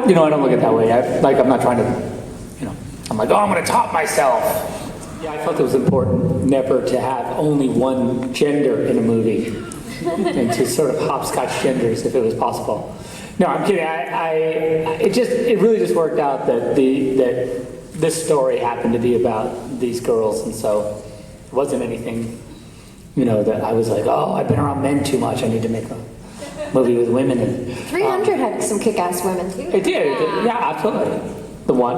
I don't look at it that way. I'm not trying to, I'm like, oh, I'm going to top myself. Yeah, I felt it was important never to have only one gender in a movie and to sort of hopscotch genders if it was possible. No, I'm kidding. It really just worked out that this story happened to be about these girls, and so it wasn't anything, that I was like, oh, I've been around men too much. I need to make a movie with women in it. 300 had some kick-ass women too. It did. Yeah, absolutely. The one.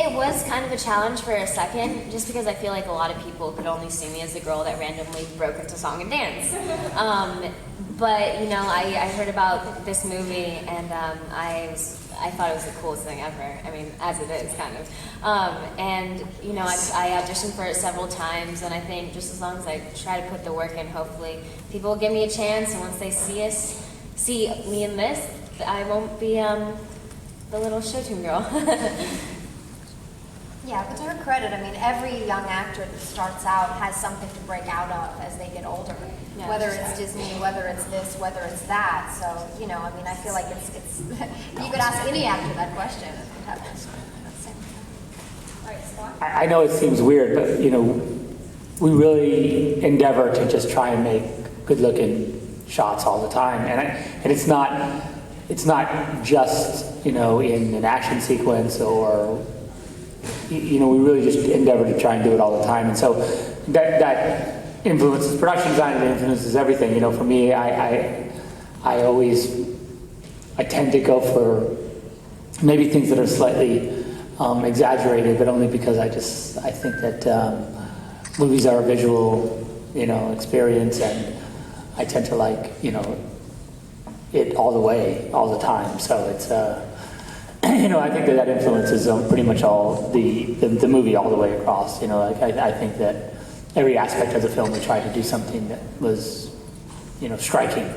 It was kind of a challenge for a second, just because I feel like a lot of people could only see me as the girl that randomly broke into song and dance. But I heard about this movie, and I thought it was the coolest thing ever. I mean, as it is, kind of. I auditioned for it several times, and I think just as long as I try to put the work in, hopefully people will give me a chance, and once they see me in this, I won't be the little show tune girl. Yeah, but to her credit, I mean, every young actor that starts out has something to break out of as they get older. Yeah, whether it's Disney, whether it's this, whether it's that. So, I feel like it's you could ask any actor that question. I know it seems weird, but, we really endeavor to just try and make good-looking shots all the time. And it's not just, in an action sequence or... we really just endeavor to try and do it all the time, and so that influences production design and influences everything. For me, I tend to go for maybe things that are slightly exaggerated, but only because I think that movies are a visual, experience, and I tend to like, it all the way, all the time. So it's. I think that influences pretty much all the movie all the way across. I think that every aspect of the film we tried to do something that was, striking,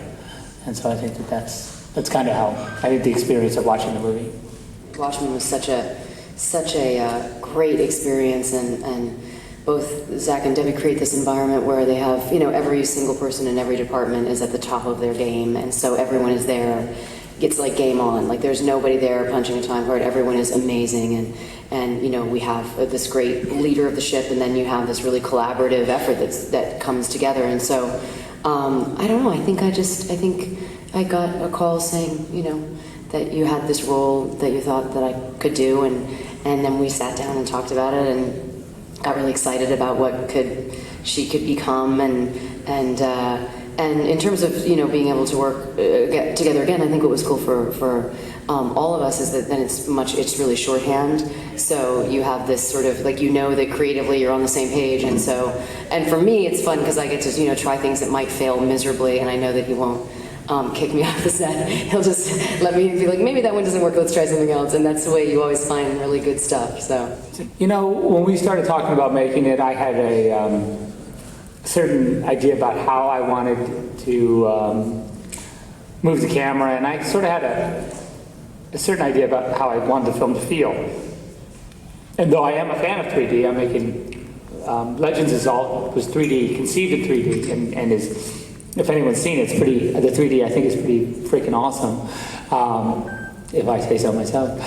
and so I think that's kind of how I think the experience of watching the movie. Watchmen was such a great experience, and both Zack and Debbie create this environment where they have every single person in every department is at the top of their game, and so everyone is there. It's like game on. Like there's nobody there punching a time card. Everyone is amazing, and we have this great leader of the ship, and then you have this really collaborative effort that comes together. And so I don't know. I think I got a call saying that you had this role that you thought that I could do, and then we sat down and talked about it and got really excited about what she could become, and in terms of being able to work get together again, I think what was cool for all of us is that then it's really shorthand. So you have this sort of like that creatively you're on the same page, and for me it's fun because I get to try things that might fail miserably, and I know that he won't kick me off the set. He'll just let me be like, maybe that one doesn't work. Let's try something else, and that's the way you always find really good stuff. So when we started talking about making it, I had a certain idea about how I wanted to move the camera, and I sort of had a certain idea about how I wanted the film to feel. And though I am a fan of 3D, I'm making Legends was 3D, conceived in 3D, and is, if anyone's seen it, the 3D I think is pretty freaking awesome. If I say so myself.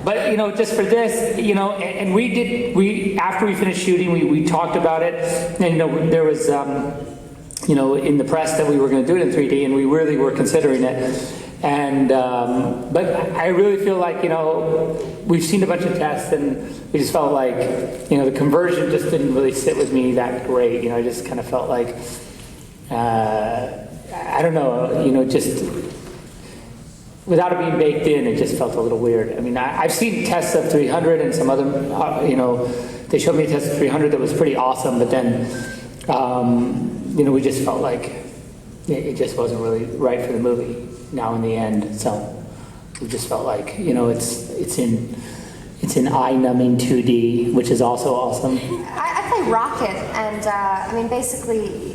But just for this, and we after we finished shooting, we talked about it, and there was in the press that we were going to do it in 3D, and we really were considering it. And but I really feel like we've seen a bunch of tests, and we just felt like the conversion just didn't really sit with me that great. I just kind of felt like I don't know, just. Without it being baked in, it just felt a little weird. I mean, I've seen tests of 300 and some other, they showed me a test of 300 that was pretty awesome, but then, we just felt like it just wasn't really right for the movie now in the end. So we just felt like, it's in eye-numbing 2D, which is also awesome. I play Rocket, and basically,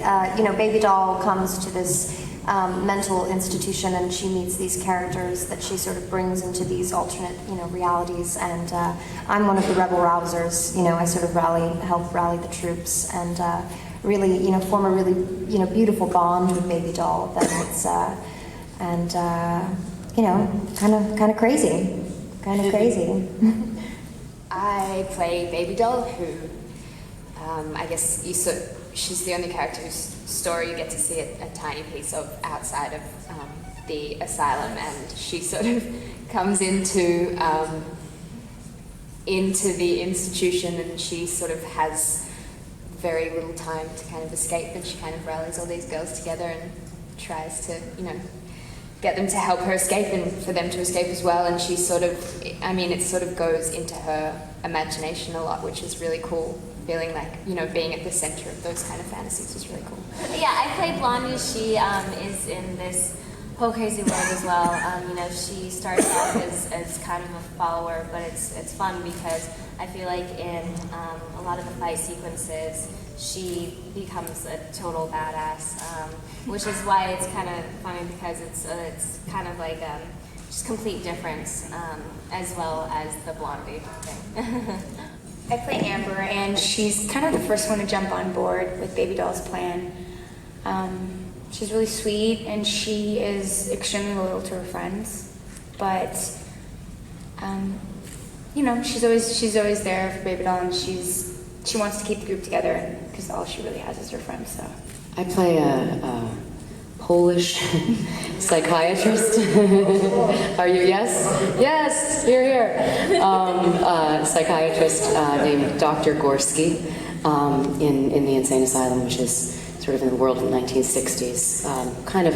Baby Doll comes to this mental institution, and she meets these characters that she sort of brings into these alternate, realities. And I'm one of the rebel rousers. I sort of help rally the troops, and really, form a really, beautiful bond with Baby Doll. That it's, and kind of crazy, I play Baby Doll, who I guess she's the only character whose story you get to see a tiny piece of outside of the asylum, and she sort of comes into the institution, and she sort of has very little time to kind of escape, and she kind of rallies all these girls together and tries to, get them to help her escape and for them to escape as well. And she sort of, it sort of goes into her imagination a lot, which is really cool. Feeling like, being at the center of those kind of fantasies is really cool. Yeah, I play Blondie. She is in this whole crazy world as well. She starts off as kind of a follower, but it's fun because I feel like in a lot of the fight sequences, she becomes a total badass, which is why it's kind of funny because it's kind of like just complete difference, as well as the Blondie thing. I play Amber, and she's kind of the first one to jump on board with Baby Doll's plan. She's really sweet, and she is extremely loyal to her friends, but she's always there for Baby Doll, and she wants to keep the group together because all she really has is her friends. So I play a Polish psychiatrist. Are you? Yes? Yes, you're here. Psychiatrist named Dr. Gorski in the insane asylum, which is sort of in the world of the 1960s. Kind of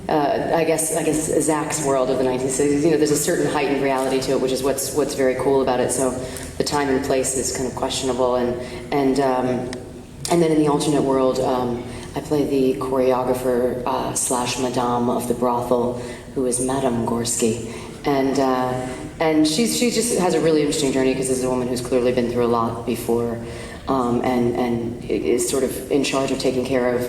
I guess Zack's world of the 1960s. There's a certain heightened reality to it, which is what's very cool about it. So the time and place is kind of questionable, and then in the alternate world, I play the choreographer / madame of the brothel, who is Madame Gorski, and she just has a really interesting journey because this is a woman who's clearly been through a lot before, and is sort of in charge of taking care of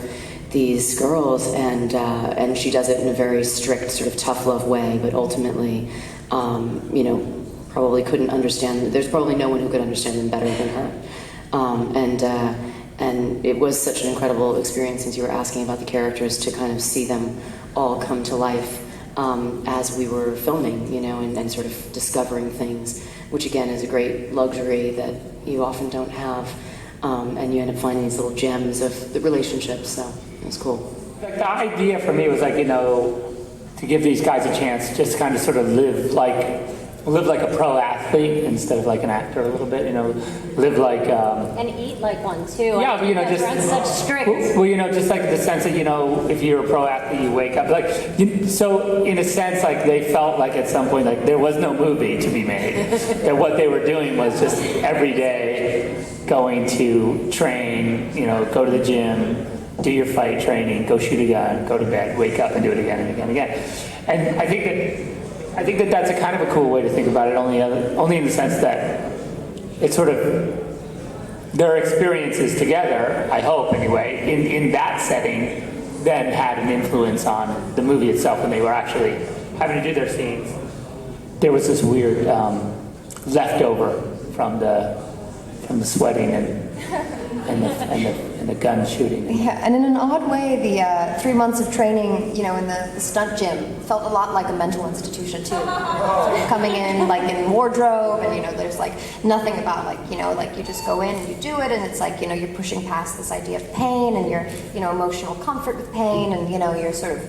these girls, and she does it in a very strict, sort of tough love way, but ultimately, probably couldn't understand. There's probably no one who could understand them better than her, and it was such an incredible experience, since you were asking about the characters, to kind of see them all come to life as we were filming, and sort of discovering things, which again is a great luxury that you often don't have, and you end up finding these little gems of the relationships, so it was cool. The idea for me was to give these guys a chance, just kind of sort of live like a pro athlete instead of like an actor a little bit, live like... and eat like one too. Yeah, but just... We're on such strict... Well, just like the sense that, if you're a pro athlete, you wake up, so in a sense, they felt like at some point, there was no movie to be made. That what they were doing was just every day going to train, go to the gym, do your fight training, go shoot a gun, go to bed, wake up and do it again and again and again. And I think that that's a kind of a cool way to think about it, only in the sense that it's sort of their experiences together, I hope anyway, in that setting, then had an influence on the movie itself when they were actually having to do their scenes. There was this weird leftover from the sweating and the gun shooting. Yeah, and in an odd way, the 3 months of training, in the stunt gym felt a lot like a mental institution too. Sort of coming in in wardrobe, and there's nothing about you just go in and you do it, and it's you're pushing past this idea of pain and your emotional comfort with pain, and you're sort of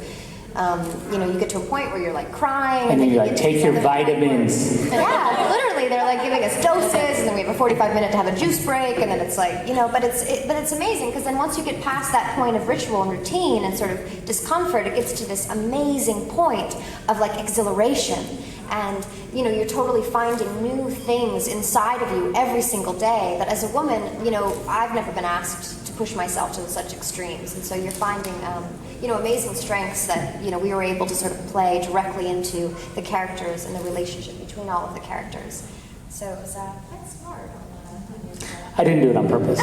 you get to a point where you're crying, and then you take your vitamins. Yeah, literally, they're giving us doses, and then we have a 45-minute to have a juice break, and then it's but it's amazing because then once you get past that point of ritual and routine and sort of discomfort, it gets to this amazing point of exhilaration, and you're totally finding new things inside of you every single day. That as a woman, I've never been asked to push myself to such extremes, and so you're finding amazing strengths that we were able to sort of play directly into the characters and the relationship between all of the characters. So it was quite smart. I didn't do it on purpose.